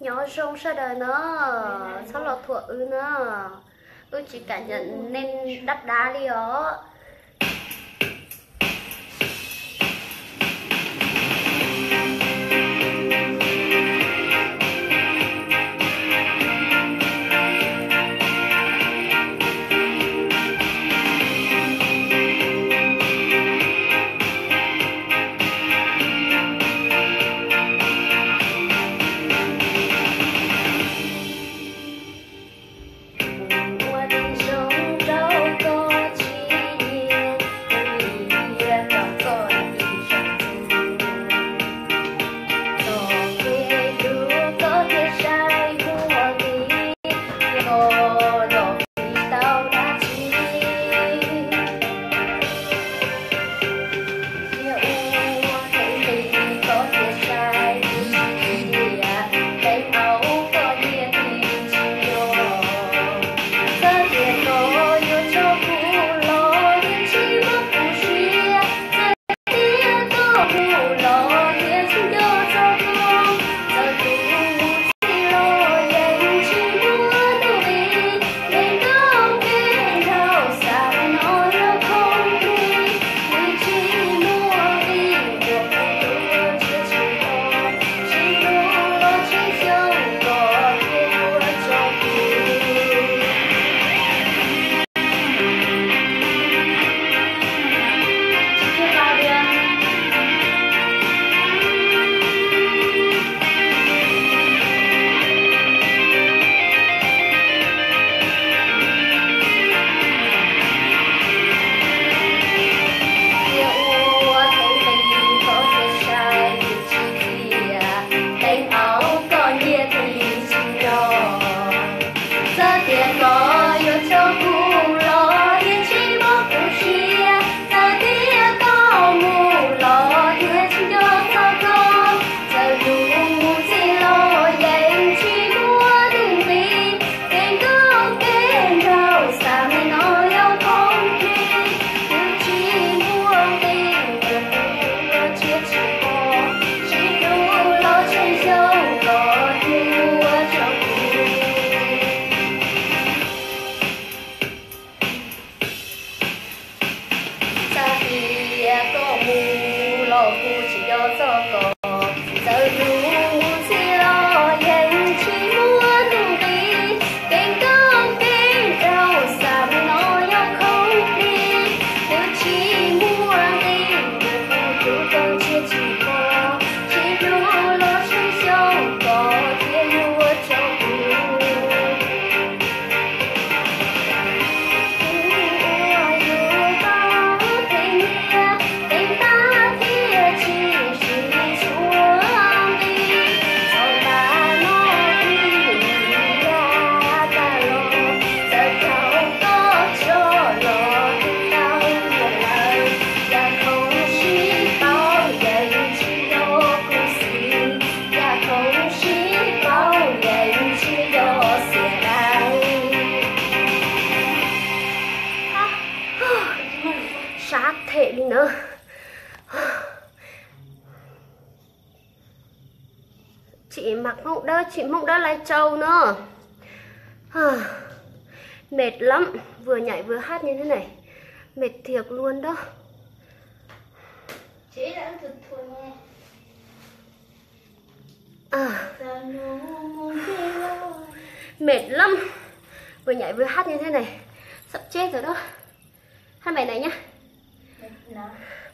nhỏ rong sao đời nó sao lọt thuộc nó tôi chỉ cảm nhận nên đắt đá đi đó. Sát thể đi nữa. Chị mặc mộng đó, chị mộng đó lại trâu nữa. Mệt lắm, vừa nhảy vừa hát như thế này mệt thiệt luôn đó. Chị đã thực thua nghe. Mệt lắm, vừa nhảy vừa hát như thế này sắp chết rồi đó. Hát bài này nhá.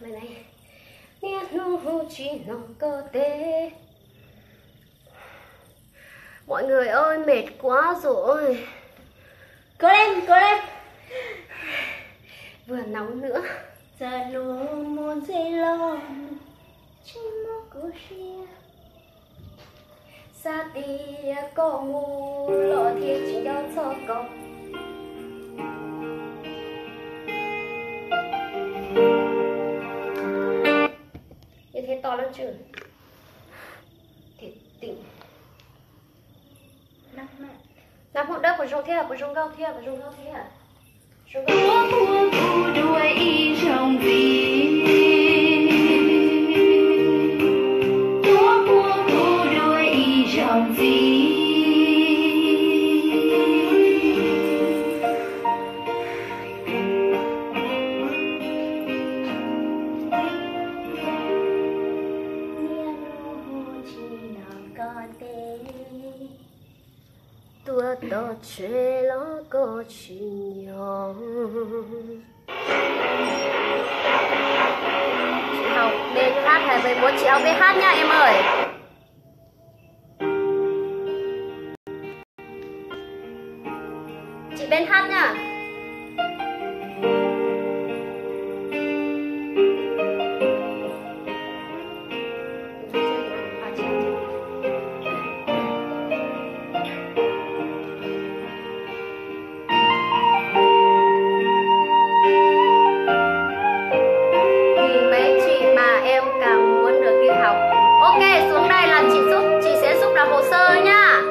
Bài này nghe nu chỉ nó cơ tế. Mọi người ơi mệt quá rồi. Cố lên, cố lên. Vừa nóng nữa. Giờ luôn muốn dây lo chỉ một câu chuyện Sa tia có ngu lọ thiệt chỉ cho cậu. Như thế to lắm chứ. Thiệt tỉnh. Nắp một đất của rong thế à, của rong cao thế à, của rong cao thế à. đuôi y trong vì đuôi y trong vì có thể tua to chế nó có chuyện nhỏ. Chị học bên hát hay bên muốn chị học bên hát nha em ơi. Chị bên hát nha. Ok, xuống đây là chị sẽ giúp làm hồ sơ nhá.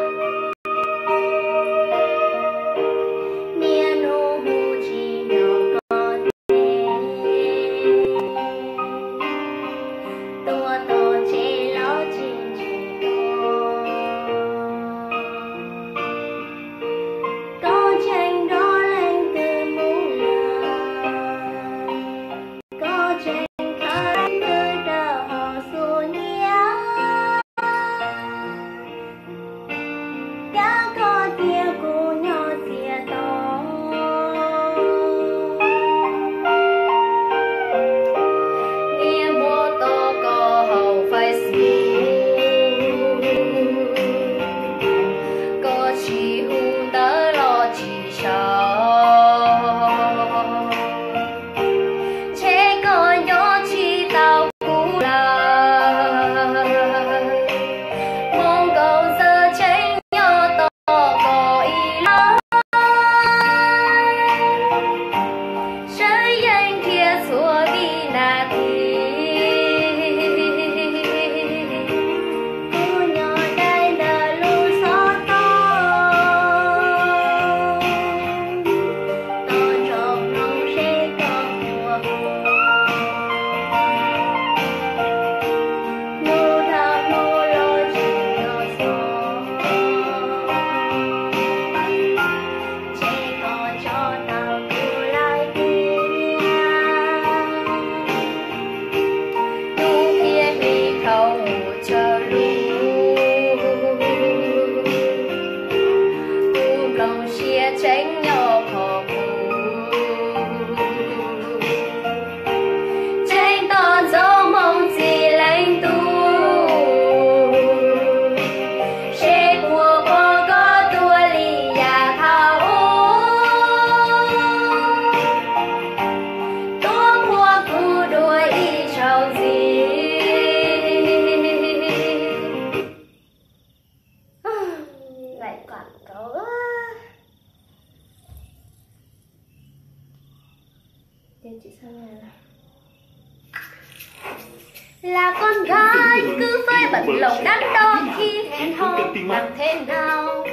Là con gái cứ phải bận lòng đắn đo khi hẹn hò, làm thế nào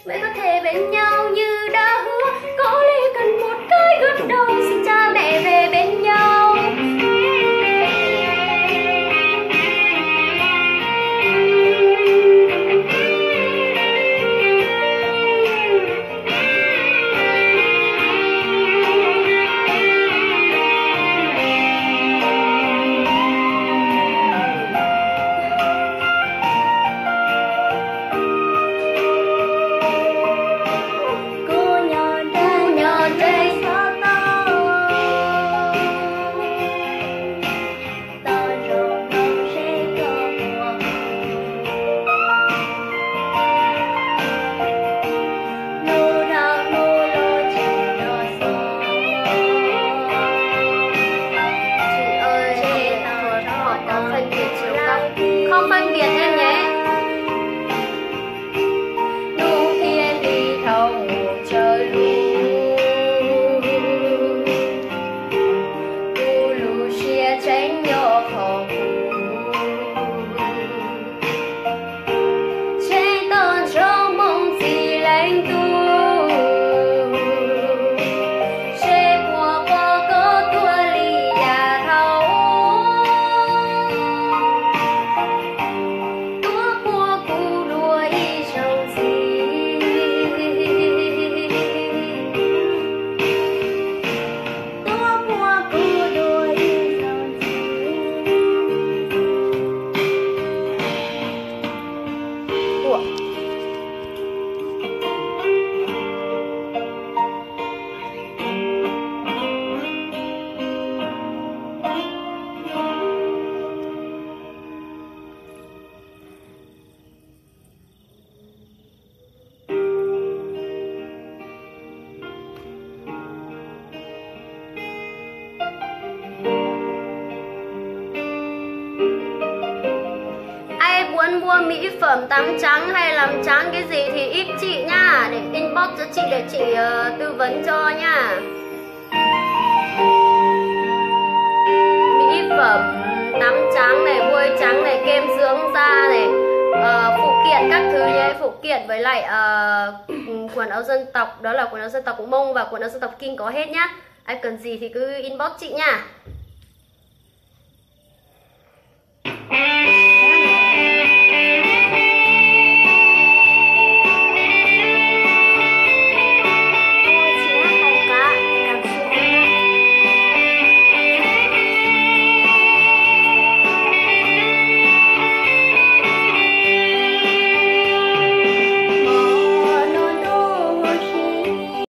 mới có thể bên nhau như đã hứa. Có lẽ cần một cái gật đầu xin cha mẹ về bên nhau. mỹ phẩm tắm trắng hay làm trắng cái gì thì ít chị nha, để inbox cho chị để chị tư vấn cho nha. Mỹ phẩm tắm trắng này, bôi trắng này, kem dưỡng da này, phụ kiện các thứ nhé, phụ kiện với lại quần áo dân tộc, đó là quần áo dân tộc Mông và quần áo dân tộc Kinh có hết nhá. Ai cần gì thì cứ inbox chị nha.